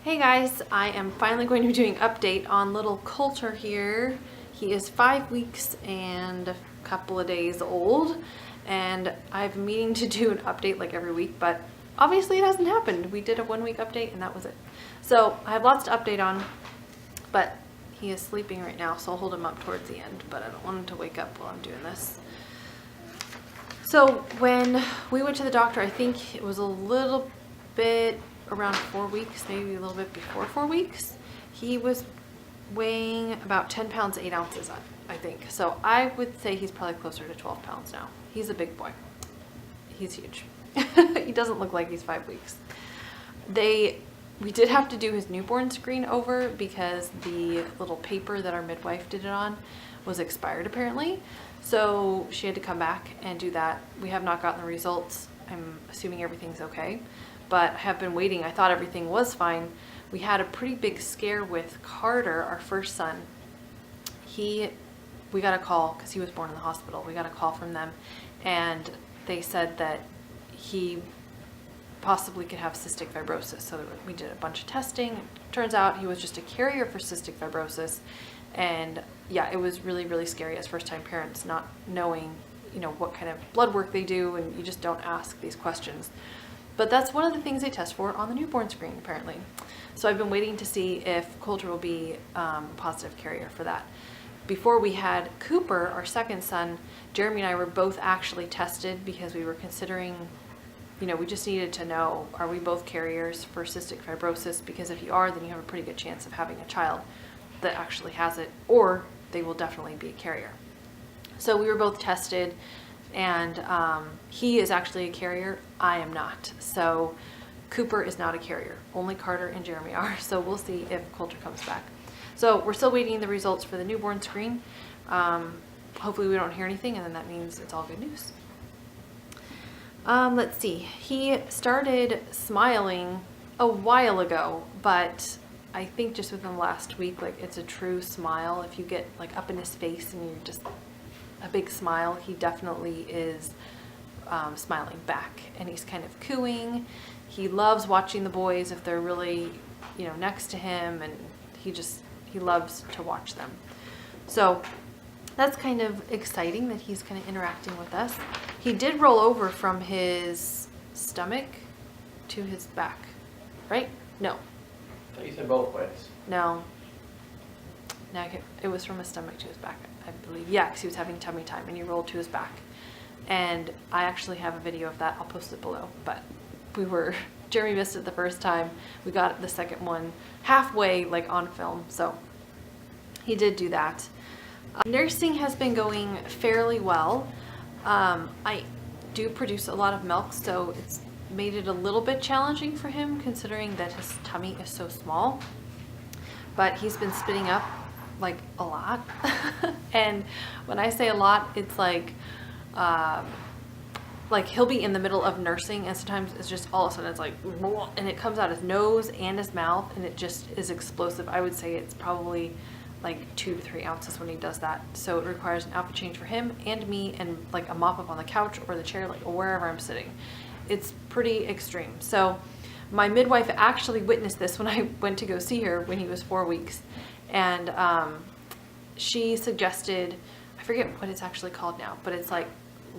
Hey guys, I am finally going to be doing an update on little Colter here. He is 5 weeks and a couple of days old, and I've been meaning to do an update like every week, but obviously it hasn't happened. We did a 1 week update and that was it. So I have lots to update on, but he is sleeping right now, so I'll hold him up towards the end, but I don't want him to wake up while I'm doing this. So when we went to the doctor, I think it was a little bit around 4 weeks, maybe a little bit before 4 weeks. He was weighing about 10 pounds, 8 ounces, I think. So I would say he's probably closer to 12 pounds now. He's a big boy. He's huge. He doesn't look like he's 5 weeks. We did have to do his newborn screen over because the little paper that our midwife did it on was expired apparently. So she had to come back and do that. We have not gotten the results. I'm assuming everything's okay, but I have been waiting. I thought everything was fine. We had a pretty big scare with Carter, our first son. We got a call because he was born in the hospital. We got a call from them and they said that he possibly could have cystic fibrosis. So we did a bunch of testing. Turns out he was just a carrier for cystic fibrosis. And yeah, it was really, really scary as first-time parents, not knowing, what kind of blood work they do, and you just don't ask these questions. But that's one of the things they test for on the newborn screen, apparently. So I've been waiting to see if Colter will be a positive carrier for that. Before we had Cooper, our second son, Jeremy and I were both actually tested because we were considering, we just needed to know, are we both carriers for cystic fibrosis? Because if you are, then you have a pretty good chance of having a child that actually has it, or they will definitely be a carrier. So we were both tested, and he is actually a carrier. I am not. So Cooper is not a carrier. Only Carter and Jeremy are. So we'll see if Colter comes back. So we're still waiting the results for the newborn screen. Hopefully we don't hear anything, and then that means it's all good news. Let's see. He started smiling a while ago, but I think just within the last week, it's a true smile. If you get up in his face and you're just a big smile, he definitely is smiling back, and he's kind of cooing. He loves watching the boys if they're really, next to him, and he loves to watch them. So that's kind of exciting that he's kind of interacting with us. He did roll over from his stomach to his back, right? No. You said both ways. No, it was from his stomach to his back, I believe. Yeah, because he was having tummy time and he rolled to his back. And I actually have a video of that. I'll post it below. But Jeremy missed it the first time. We got the second one halfway, on film. So he did do that. Nursing has been going fairly well. I do produce a lot of milk, so it's made it a little bit challenging for him considering that his tummy is so small, but he's been spitting up a lot. And when I say a lot, it's he'll be in the middle of nursing and sometimes it's just all of a sudden it's and it comes out his nose and his mouth and it just is explosive. I would say it's probably 2 to 3 ounces when he does that. So it requires an outfit change for him and me and a mop up on the couch or the chair, or wherever I'm sitting. It's pretty extreme. So my midwife actually witnessed this when I went to go see her when he was 4 weeks. And she suggested, I forget what it's actually called now, but it's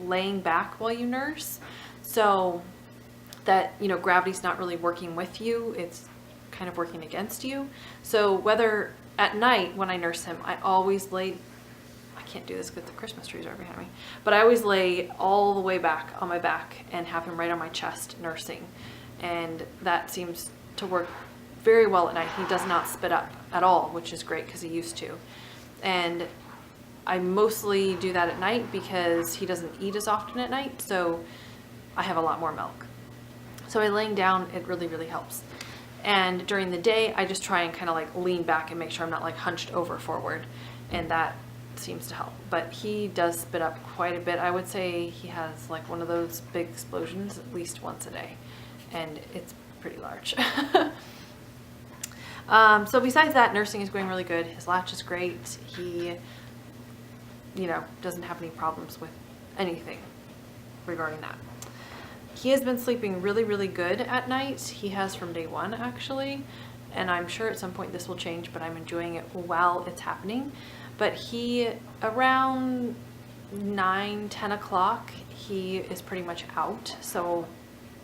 laying back while you nurse. So that, gravity's not really working with you. It's kind of working against you. So whether at night when I nurse him, I always lay, I can't do this because the Christmas trees are behind me, but I always lay all the way back on my back and have him right on my chest nursing. And that seems to work very well at night. He does not spit up at all, which is great because he used to. And I mostly do that at night because he doesn't eat as often at night, so I have a lot more milk. So by laying down, it really, really helps. And during the day, I just try and kind of lean back and make sure I'm not hunched over forward, and that seems to help. But he does spit up quite a bit. I would say he has one of those big explosions at least once a day, and it's pretty large. So besides that, nursing is going really good. His latch is great. He, doesn't have any problems with anything regarding that. He has been sleeping really, really good at night. He has from day one, actually. and I'm sure at some point this will change, but I'm enjoying it while it's happening. But he, around 9, 10 o'clock, he is pretty much out. So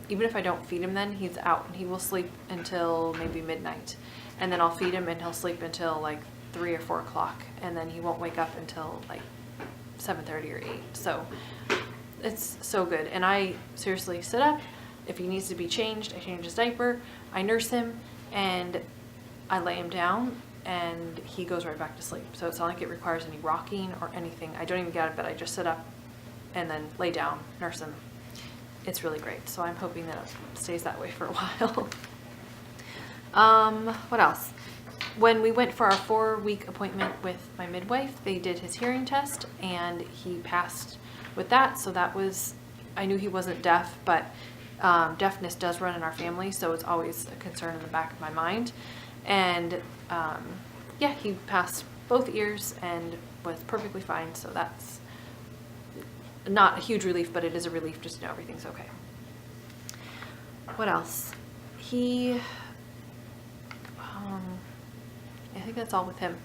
even if I don't feed him then, he's out, and he will sleep until maybe midnight. And then I'll feed him and he'll sleep until like 3 or 4 o'clock, and then he won't wake up until like 7:30 or 8. So it's so good. And I seriously sit up. If he needs to be changed, I change his diaper, I nurse him, and I lay him down, and he goes right back to sleep. So it's not like it requires any rocking or anything. I don't even get out of bed. I just sit up and then lay down, nurse him. It's really great. So I'm hoping that it stays that way for a while. What else? When we went for our 4-week appointment with my midwife, they did his hearing test, and he passed with that. So that was, I knew he wasn't deaf, but deafness does run in our family, so it's always a concern in the back of my mind. And yeah, he passed both ears and was perfectly fine, so that's not a huge relief, but it is a relief just to know everything's okay. What else? I think that's all with him.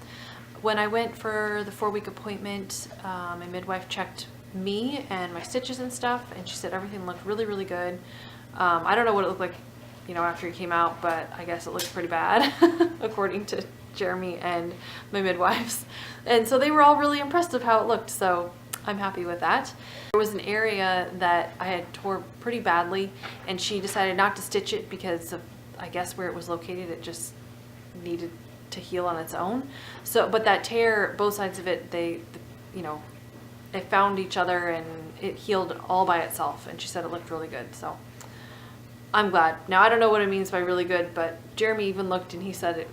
When I went for the 4-week appointment, my midwife checked me and my stitches and stuff, and she said everything looked really, really good. I don't know what it looked like, after he came out, but I guess it looked pretty bad according to Jeremy and my midwives. And so they were all really impressed with how it looked, so I'm happy with that. There was an area that I had tore pretty badly, and she decided not to stitch it because of, I guess, where it was located. It just needed to heal on its own. So, but that tear, both sides of it, they found each other and it healed all by itself, and she said it looked really good, so I'm glad. Now I don't know what it means by really good, but Jeremy even looked and he said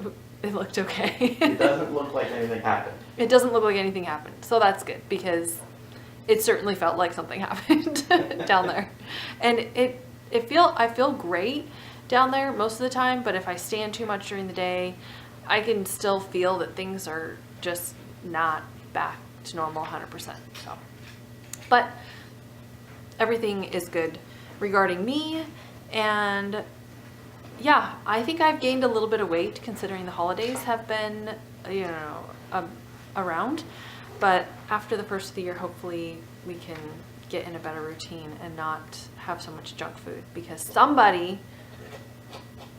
it looked okay. It doesn't look like anything happened. It doesn't look like anything happened, so that's good, because it certainly felt like something happened down there. And I feel great down there most of the time, but if I stand too much during the day, I can still feel that things are just not back to normal 100%. So, but everything is good regarding me, and yeah, I think I've gained a little bit of weight considering the holidays have been, around. But after the first of the year, hopefully we can get in a better routine and not have so much junk food, because somebody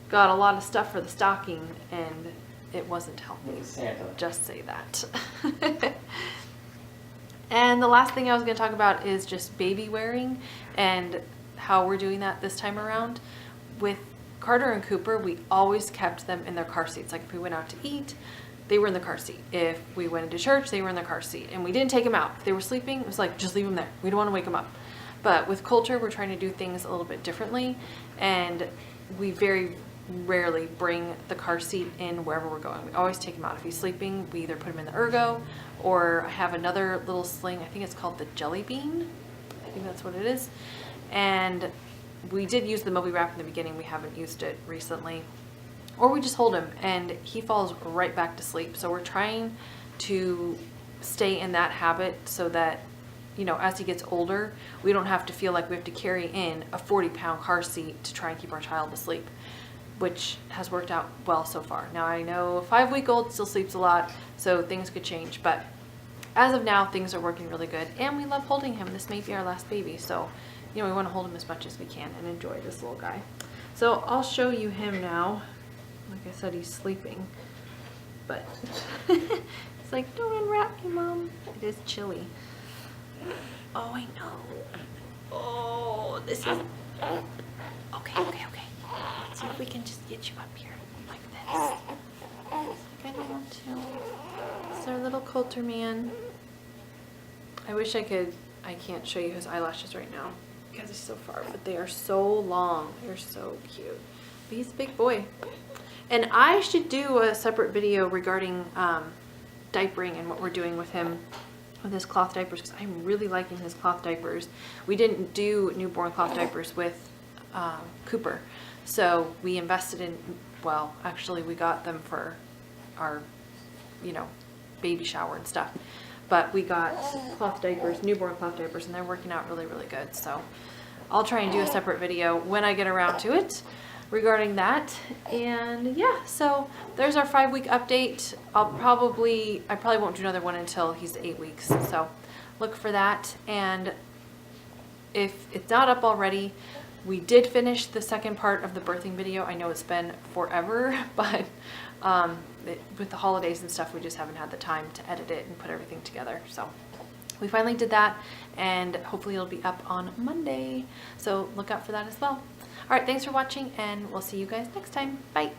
got a lot of stuff for the stocking and it wasn't healthy. It was Santa. Just say that. And the last thing I was going to talk about is just baby wearing and how we're doing that this time around. With Carter and Cooper, we always kept them in their car seats. Like if we went out to eat, they were in the car seat. If we went into church, they were in the car seat. And we didn't take them out. If they were sleeping, it was like, just leave them there. We don't want to wake them up. But with Colter, we're trying to do things a little bit differently. And we very rarely bring the car seat in wherever we're going. We always take him out. If he's sleeping, we either put him in the ergo, or I have another little sling. I think it's called the jelly bean. I think that's what it is. And we did use the Moby wrap in the beginning. We haven't used it recently. Or we just hold him and he falls right back to sleep. So we're trying to stay in that habit so that, as he gets older, we don't have to feel like we have to carry in a 40-pound car seat to try and keep our child asleep, which has worked out well so far. Now I know a 5-week-old still sleeps a lot, so things could change, but as of now, things are working really good, and we love holding him. This may be our last baby, so we want to hold him as much as we can and enjoy this little guy. So I'll show you him now. Like I said, he's sleeping, but it's like, don't unwrap me, Mom. It is chilly. Oh, I know. Oh, this is... Okay. Let's see if we can just get you up here like this. I don't want to. It's our little Colter man. I wish I could. I can't show you his eyelashes right now because he's so far, but they are so long. They're so cute. But he's a big boy. And I should do a separate video regarding diapering and what we're doing with him with his cloth diapers, because I'm really liking his cloth diapers. We didn't do newborn cloth diapers with Cooper, so we invested in, well, actually we got them for our, baby shower and stuff, but we got cloth diapers, newborn cloth diapers, and they're working out really, really good. So I'll try and do a separate video when I get around to it regarding that. And yeah, so there's our 5-week update. I probably won't do another one until he's 8 weeks. So look for that. And if it's not up already, we did finish the second part of the birthing video. I know it's been forever, but with the holidays and stuff, we just haven't had the time to edit it and put everything together. So we finally did that, and hopefully it'll be up on Monday. So look out for that as well. All right, thanks for watching, and we'll see you guys next time. Bye.